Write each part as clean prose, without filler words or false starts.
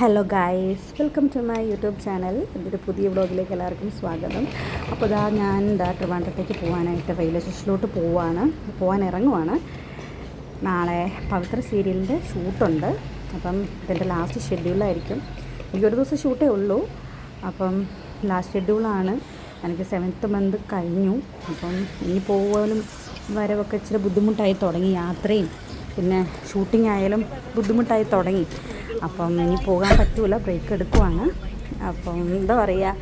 Hello guys, welcome to my YouTube channel. എൻ്റെ ഒരു പുതിയ വ്ളോഗിലേക്ക് എല്ലാവർക്കും സ്വാഗതം. അപ്പോൾ ഞാൻ ട്രിവാൻഡ്രത്തേക്ക് പോകാനായിട്ട് റെയിൽവേ സ്റ്റേഷനിലോട്ട് പോകാൻ ഇറങ്ങുവാണ്. നാളെ പവിത്ര സീരിയലിൻ്റെ ഷൂട്ടുണ്ട്. അപ്പം ഇതിൻ്റെ ലാസ്റ്റ് ഷെഡ്യൂളായിരിക്കും. എനിക്കൊരു ദിവസം ഷൂട്ടേ ഉള്ളൂ. അപ്പം ലാസ്റ്റ് ഷെഡ്യൂളാണ്. എനിക്ക് 7th മന്ത് കഴിഞ്ഞു. അപ്പം ഇനി പോകാനും വരവൊക്കെ ഇച്ചിരി ബുദ്ധിമുട്ടായി തുടങ്ങി. യാത്രയും പിന്നെ ഷൂട്ടിംഗ് ആയാലും ബുദ്ധിമുട്ടായി തുടങ്ങി. അപ്പം ഇനി പോകാൻ പറ്റില്ല, ബ്രേക്ക് എടുക്കുവാണ്. അപ്പം എന്താ പറയുക,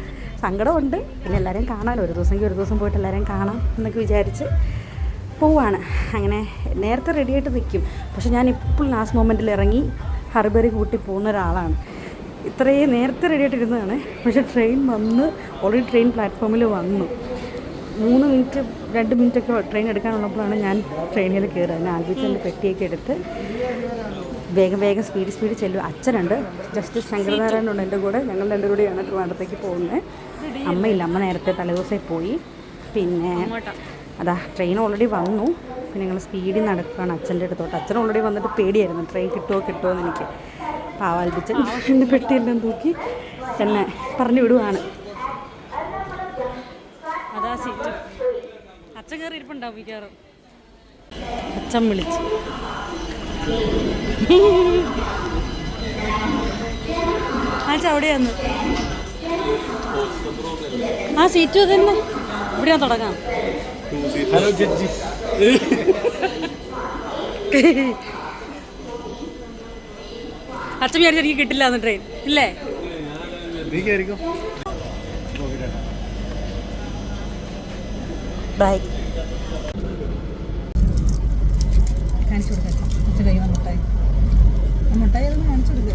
സങ്കടമുണ്ട്. പിന്നെ എല്ലാവരെയും കാണാമല്ലോ, ഒരു ദിവസം പോയിട്ട് എല്ലാവരെയും കാണാം എന്നൊക്കെ വിചാരിച്ച് പോവാണ്. അങ്ങനെ നേരത്തെ റെഡിയായിട്ട് നിൽക്കും. പക്ഷെ ഞാൻ ഇപ്പോൾ ലാസ്റ്റ് മൊമെൻറ്റിൽ ഇറങ്ങി ഹർബറി കൂട്ടി പോകുന്ന ഒരാളാണ്. ഇത്രയും നേരത്തെ റെഡിയായിട്ടിരുന്നതാണ്. പക്ഷേ ട്രെയിൻ വന്ന് ഓൾറെഡി ട്രെയിൻ പ്ലാറ്റ്ഫോമിൽ വന്നു. 3 മിനിറ്റ് 2 മിനിറ്റൊക്കെ ട്രെയിൻ എടുക്കാനുള്ളപ്പോഴാണ് ഞാൻ ട്രെയിനിൽ കയറുക. ആൽബിച്ചൻ്റെ പെട്ടിയൊക്കെ എടുത്ത് വേഗം സ്പീഡ് ചെല്ലും. അച്ഛനുണ്ട്, ജസ്റ്റിസ് ശങ്കരനാരായണനുണ്ട് എൻ്റെ കൂടെ. ഞങ്ങൾ രണ്ടും കൂടിയാണ് ട്രിവാൻഡ്രത്തേക്ക് പോകുന്നത്. അമ്മയില്ല, അമ്മ നേരത്തെ തലേദിവസമായി പോയി. പിന്നെ ട്രെയിൻ ഓൾറെഡി വന്നു. പിന്നെ ഞങ്ങൾ സ്പീഡിൽ നടക്കുകയാണ് അച്ഛൻ്റെ അടുത്തോട്ട്. അച്ഛൻ ഓൾറെഡി വന്നിട്ട് പേടിയായിരുന്നു, ട്രെയിൻ കിട്ടുമോ എന്ന് എനിക്ക്. പാവാൽബിച്ചൻ എൻ്റെ പെട്ടിയെല്ലാം തൂക്കി എന്നെ പറഞ്ഞു വിടുവാണ്. അതാ സീറ്റ്. അച്ഛൻ കയറി ഇരിപ്പുണ്ടാവും മിക്കവാറും. അച്ഛൻ വിളിച്ച് അവിടെയാന്ന് ആ സീറ്റ് തന്നെ. ഇവിടെയാ തുടങ്ങാം. അച്ഛൻ വിചാരിച്ച എനിക്ക് കിട്ടില്ല എന്ന് ട്രെയിൻ ഇല്ലേ? ബൈ. കാണിച്ചു കൊടുക്കാം. അച്ഛൻ കൈ മുട്ടായി അതൊന്ന് കാണിച്ചു കൊടുക്കുക.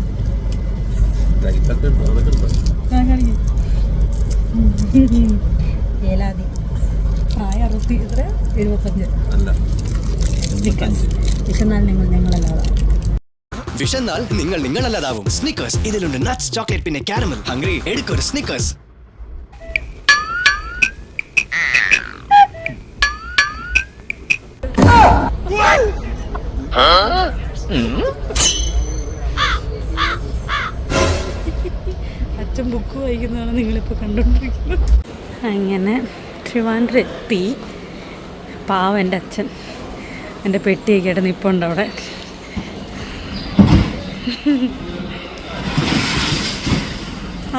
ഏലാതി പ്രായം 75. വിശന്നാൽ ഞങ്ങളല്ലാതാവും. വിശന്നാൽ നിങ്ങളല്ലാതാവും. സ്നിക്കേഴ്സ്, ഇതിലുണ്ട് നട്ട്സ്, ചോക്ലേറ്റ്, പിന്നെ കാരമൽ. ഹംഗ്രി, എടുക്കൊരു സ്നിക്കേഴ്സ്. അച്ഛൻ ബുക്ക് വായിക്കുന്നതാണ് നിങ്ങളിപ്പോൾ കണ്ടുകൊണ്ടിരിക്കുന്നത്. അങ്ങനെ ട്രിവാൻഡ്രം എത്തി. പാവം എൻ്റെ അച്ഛൻ എൻ്റെ പെട്ടിയൊക്കെ ആയിട്ട് നിൽപ്പുണ്ട് അവിടെ.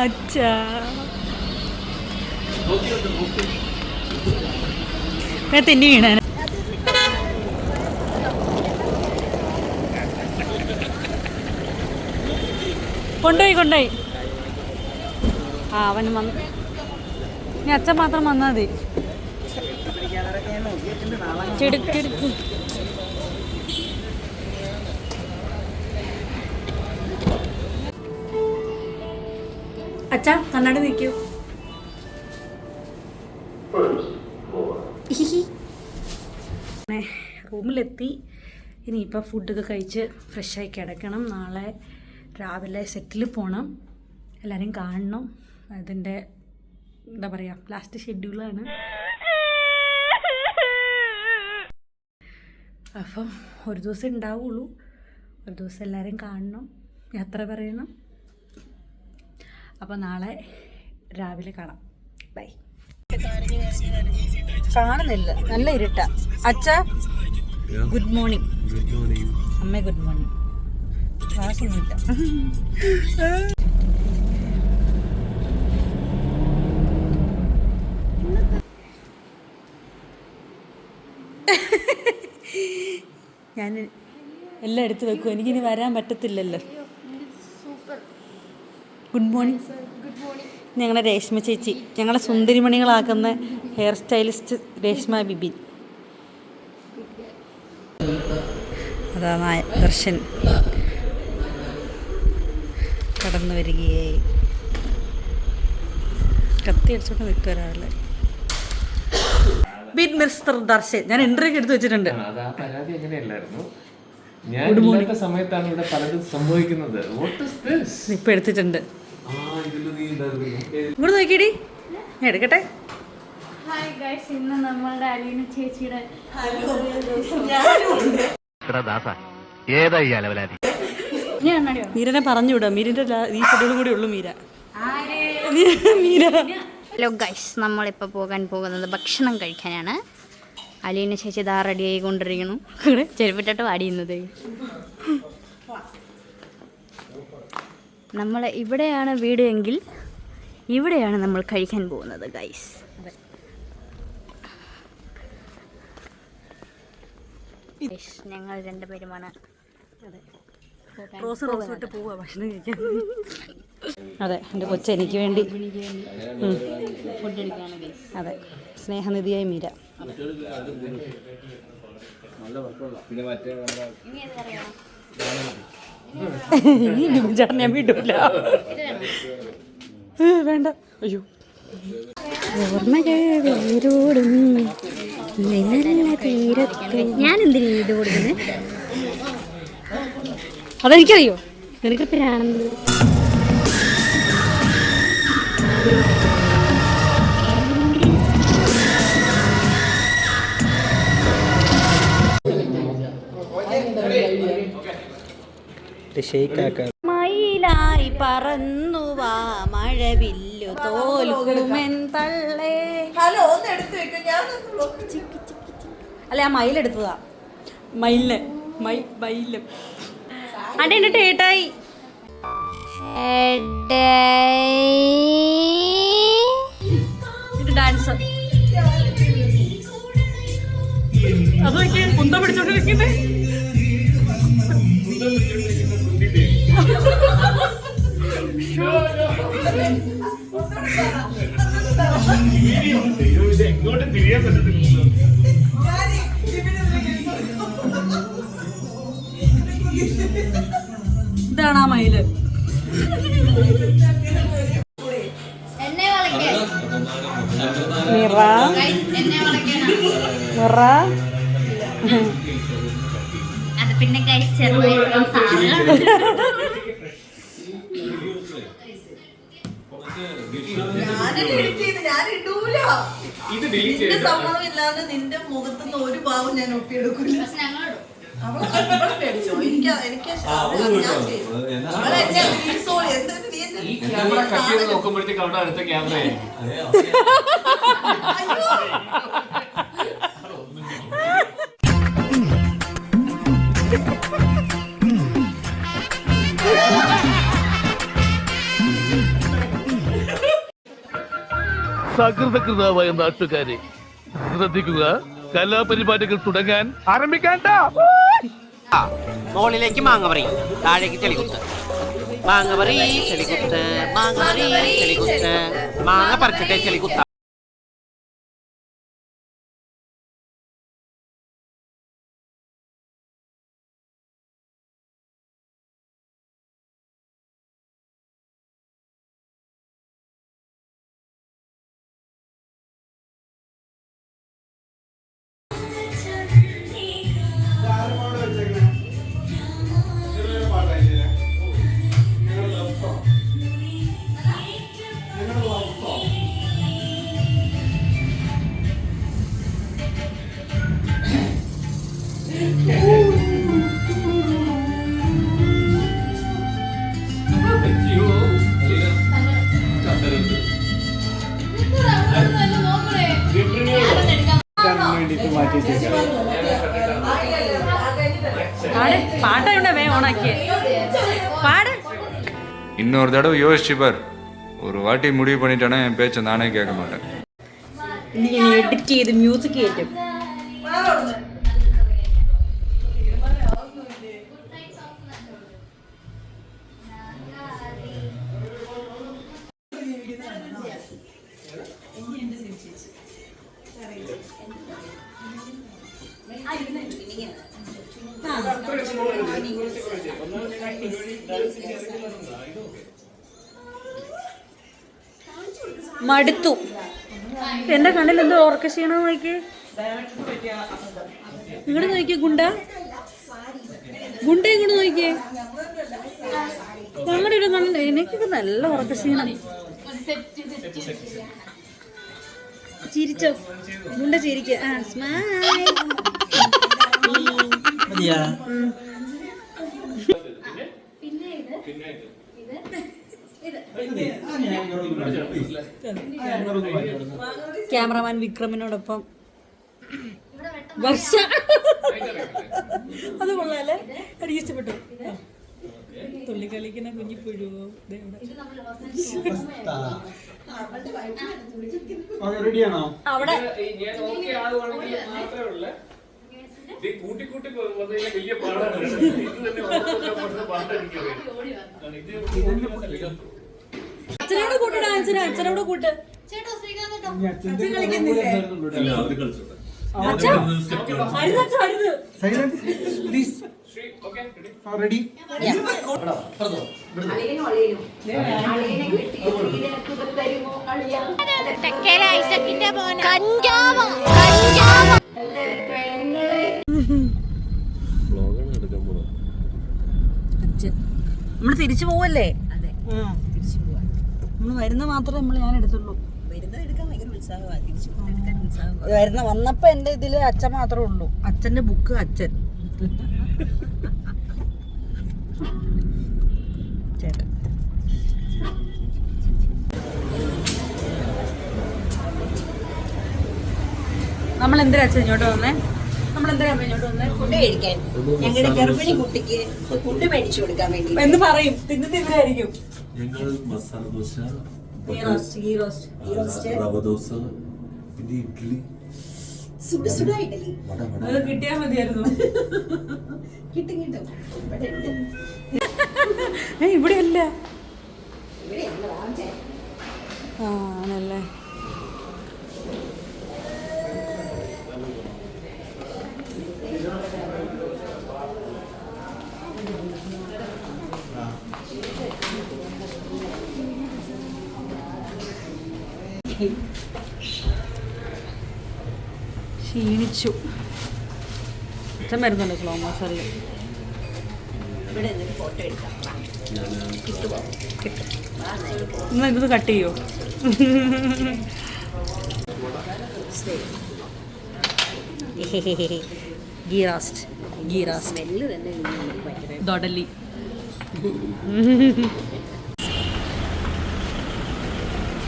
അച്ഛാ തെന്നി വീണ. കൊണ്ടുപോയി അവൻ വന്നു. ഇനി അച്ഛൻ മാത്രം വന്നാൽ മതി. ചെടുക്കെടുക്ക്. അച്ഛാ കണ്ണാടി നിൽക്കൂ. റൂമിലെത്തി. ഇനിയിപ്പോൾ ഫുഡൊക്കെ കഴിച്ച് ഫ്രഷായി കിടക്കണം. നാളെ രാവിലെ സെറ്റിൽ പോകണം, എല്ലാവരെയും കാണണം. അതിൻ്റെ എന്താ പറയുക, ലാസ്റ്റ് ഷെഡ്യൂളാണ്. അപ്പം ഒരു ദിവസം ഉണ്ടാവുള്ളൂ. ഒരു ദിവസം എല്ലാവരെയും കാണണം, യാത്ര പറയണം. അപ്പോൾ നാളെ രാവിലെ കാണാം. ബൈ. കാണുന്നില്ല, നല്ല ഇരുട്ടാ. അച്ഛാ ഗുഡ് മോർണിംഗ്. അമ്മ ഗുഡ് മോർണിംഗ്. ക്ലാസ്സൊന്നുമില്ല. ഞാൻ എല്ലാം എടുത്ത് വെക്കും, എനിക്കിനി വരാൻ പറ്റത്തില്ലല്ലോ. Good morning. ഞങ്ങളുടെ രേഷ്മ ചേച്ചി, ഞങ്ങളെ സുന്ദരിമണികളാക്കുന്ന ഹെയർ സ്റ്റൈലിസ്റ്റ് രേഷ്മ ബിബിൻ. അതാ ദർശൻ കടന്നു വരികയായി. കത്തി അടിച്ചോണ്ട് നിൽക്കുക ഒരാളെ. ബിൻ മിസ്റ്റർ ദർശൻ, ഞാൻ ഇന്റർവ്യൂ എടുത്ത് വെച്ചിട്ടുണ്ട്. സമയത്താണ് ഇവിടെ പലതും സംഭവിക്കുന്നത്. ഇപ്പൊ എടുത്തിട്ടുണ്ട്. ഇങ്ങോട്ട് നോക്കിയടി, ഞാൻ എടുക്കട്ടെ. ഹായ് ഗൈസ്, ഇന്ന് നമ്മളുടെ അലീന ചേച്ചിയുടെ ഏതാ ഈ അലവലാതി? മീരനെ പറഞ്ഞുവിടാ. മീരിന്റെ ഈ ഷെഡ്യൂളും കൂടി ഉള്ളു മീര. മീര. ഹലോ ഗൈസ്, നമ്മളിപ്പോൾ പോകാൻ പോകുന്നത് ഭക്ഷണം കഴിക്കാനാണ്. അലീന ചേച്ചി ഇതാ റെഡി ആയിക്കൊണ്ടിരിക്കുന്നു. ചെരുപ്പിട്ടിട്ട് വാടിയുന്നത്. നമ്മൾ ഇവിടെയാണ് വീട് എങ്കിൽ ഇവിടെയാണ് നമ്മൾ കഴിക്കാൻ പോകുന്നത് ഗൈസ്. ഞങ്ങൾ രണ്ടുപേരുമാണ് റോസ് ഇട്ട് പോവാ ഭക്ഷണം കഴിക്കാൻ. അതെ, എൻ്റെ കൊച്ചെനിക്ക് വേണ്ടി ഫുഡ് അടിക്കാണ് ഗൈസ്. അതെ, സ്നേഹനിധിയായി മീര. ചേട്ടൻ ഞാൻ വീട്ടില്ല. വേണ്ട. അയ്യോ, ഞാൻ എന്തിനാ ഇത് കൊടുക്കുന്നത്? അതെനിക്കറിയോ, നിനക്ക് പ്രാണെന്ന്. മയിലായി പറന്നുവാ മഴവില്ലു തോൽക്കുമെൻ തള്ളേ. ഹലോ, ഒന്ന് എടുത്തു വെക്കും. ഞാൻ അല്ല, ആ മയിലെടുത്തതാ. മയിലിന് മയില് അടെ ഏട്ടായി ഡാൻസ്. അതൊക്കെ കുന്ത പിടിച്ചോണ്ടിരിക്കുന്നേ. ഇതാണ് ആ മയില്. അത് പിന്നെ ഗൈസ് ചെറുതായിട്ടുള്ള സാധനം. ഞാൻ ഇടൂല. നിന്റെ സമ്മതമില്ലാതെ നിന്റെ മുഖത്തുനിന്ന് ഒരു ഭാവം ഞാൻ ഒപ്പിയെടുക്കില്ല. അവളെ പേടിച്ചോ? എനിക്ക് നോക്കുമ്പോഴത്തേക്ക് അവിടെ അടുത്ത ക്യാമറ സകൃതകൃതാവായ നാട്ടുകാരെ ശ്രദ്ധിക്കുക, കലാപരിപാടികൾ തുടങ്ങാൻ ആരംഭിക്കാൻ. മോളിലേക്ക് മാങ്ങപറി, താഴേക്ക് ചെളികുത്ത്, മാങ്ങപറി ചെളികുത്ത്, മാങ്ങപറി ചെളികുത്ത്, മാങ്ങ പറിച്ചിട്ടേ ചെളികുത്ത. பாட்டை ஓனாக்கிய பாடு. இன்னொரு தடவை யோசிச்சு பார். ஒரு வாட்டி முடிவு பண்ணிட்டேன்னா என் பேச்சை நானே கேட்க மாட்டேன். நீ எடிட் ചെയ്ത് മ്യൂസിക് കേറ്റും. മടുത്തു. എന്റെ കണ്ണിൽ എന്തോ ഓർക്ക ക്ഷീണം. നോക്കി ഇങ്ങോട്ട് നോക്കിയേ ഗുണ്ട, ഗുണ്ട ഇങ്ങോട്ട് നോക്കിയേ. ഞങ്ങളുടെ ഒരു കണ്ണിൽ എനിക്കൊക്കെ നല്ല ഉറക്ക ക്ഷീണം. ചിരിച്ചോ ഗുണ്ട, ചിരിക്ക. സ്മൈൽ. ക്യാമറമാൻ വിക്രമിനോടൊപ്പം വർഷ. അത് കൊള്ളാല്ലേ, എനിക്ക് ഇഷ്ടപ്പെട്ടു. തുള്ളിക്കളിക്കുന്ന കുഞ്ഞിപ്പുഴു അവിടെ ഞാൻ ഓക്കെ ആകുവാണെങ്കിൽ മാത്രമേ ഉള്ളൂ. ഇത് കൂട്ടി കൂട്ടി പോകുന്നത് വലിയ പാടാണ്. ഇത് തന്നെ പാട്ട് എനിക്കറിയാം. അച്ഛനോട് കൂട്ട് ഡാൻസിന്, അച്ഛനോട് കൂട്ട്. അച്ഛൻ കളിക്കുന്നില്ലേ? അച്ഛൻ അരുത്, അരുത്. റെഡി? നമ്മള് തിരിച്ചു പോവല്ലേ? നമ്മള് വരുന്ന മാത്രമേ ഞാൻ എടുത്തുള്ളൂ. വന്നപ്പോ എന്റെ ഇതില് അച്ഛൻ മാത്രമേ ഉള്ളൂ. അച്ഛന്റെ ബുക്ക് അച്ഛൻ. ചേട്ടൻ നമ്മൾ എന്തിനാ അച്ഛൻ ഇങ്ങോട്ട് വന്നേ? നമ്മളെന്തിനാ ഇങ്ങോട്ട് വന്നേ? ഫുഡ് കഴിക്കാൻ. ഞങ്ങളുടെ ഗർഭിണി കുട്ടിക്ക് ഫുഡ് മേടിച്ചു കൊടുക്കാൻ വേണ്ടി എന്ന് പറയും. തിന്നിട്ടില്ലായിരിക്കും. ഞങ്ങൾ മസാല ദോശ, ഗീ റോസ്റ്റ്, റവ ദോശ, പിന്നെ ഇഡ്ഡലി, സുഡ സുഡ ഇഡലി അത് കിട്ടിയാ മതിയായിരുന്നു. കിട്ടും കിട്ടും. ഇവിടെ അല്ല. ഇവിടെ ആണല്ലേ. ക്ഷീണിച്ചു. അച്ഛൻ വരുന്നുണ്ട് സ്ലോ മോഷനിൽ. ഇവിടെ നിന്നൊരു ഫോട്ടോ എടുക്കാം. നിങ്ങൾ ഇത് കട്ട് ചെയ്യോ? ഗീ റോസ്റ്റ്, സ്മെല്ല് തന്നെ ഭയങ്കര ദൊടലി.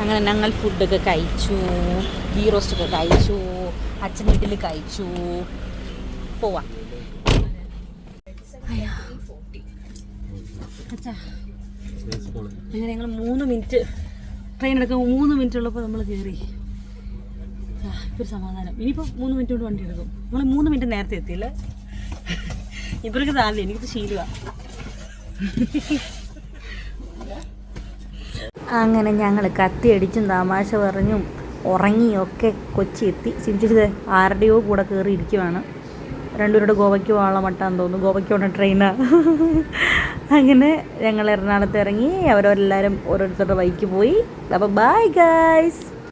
അങ്ങനെ ഞങ്ങൾ ഫുഡൊക്കെ കഴിച്ചു, ഗീ റോസ്റ്റൊക്കെ കഴിച്ചു, അച്ഛൻ വീട്ടിൽ കഴിച്ചു. പോവാം. അച്ഛാ അങ്ങനെ ഞങ്ങൾ 3 മിനിറ്റ് ട്രെയിൻ എടുക്കാൻ 3 മിനിറ്റ് ഉള്ളപ്പോൾ നമ്മൾ കയറി. ഇപ്പോൾ സമാധാനം. ഇനിയിപ്പോൾ 3 മിനിറ്റ് കൊണ്ട് വണ്ടി എടുക്കും. നമ്മൾ 3 മിനിറ്റ് നേരത്തെ എത്തിയില്ലേ? ഇവർക്ക് താഴെ, എനിക്കിത് ശീലമാണ്. അങ്ങനെ ഞങ്ങൾ കത്തിയടിച്ചും തമാശ പറഞ്ഞും ഉറങ്ങിയൊക്കെ കൊച്ചി എത്തി. ചിന്തിച്ചത് ആരുടെയോ കൂടെ കയറി ഇരിക്കുവാണ്. രണ്ടുപേരുടെ ഗോവയ്ക്ക് പോകാനുള്ള മട്ടാന്ന് തോന്നുന്നു. ഗോവയ്ക്ക് പോകണ ട്രെയിനാണ്. അങ്ങനെ ഞങ്ങൾ എറണാകുളത്ത് ഇറങ്ങി. അവരെല്ലാവരും ഓരോരുത്തരുടെ ബൈക്ക് പോയി. അപ്പോൾ ബൈ ഗൈസ്.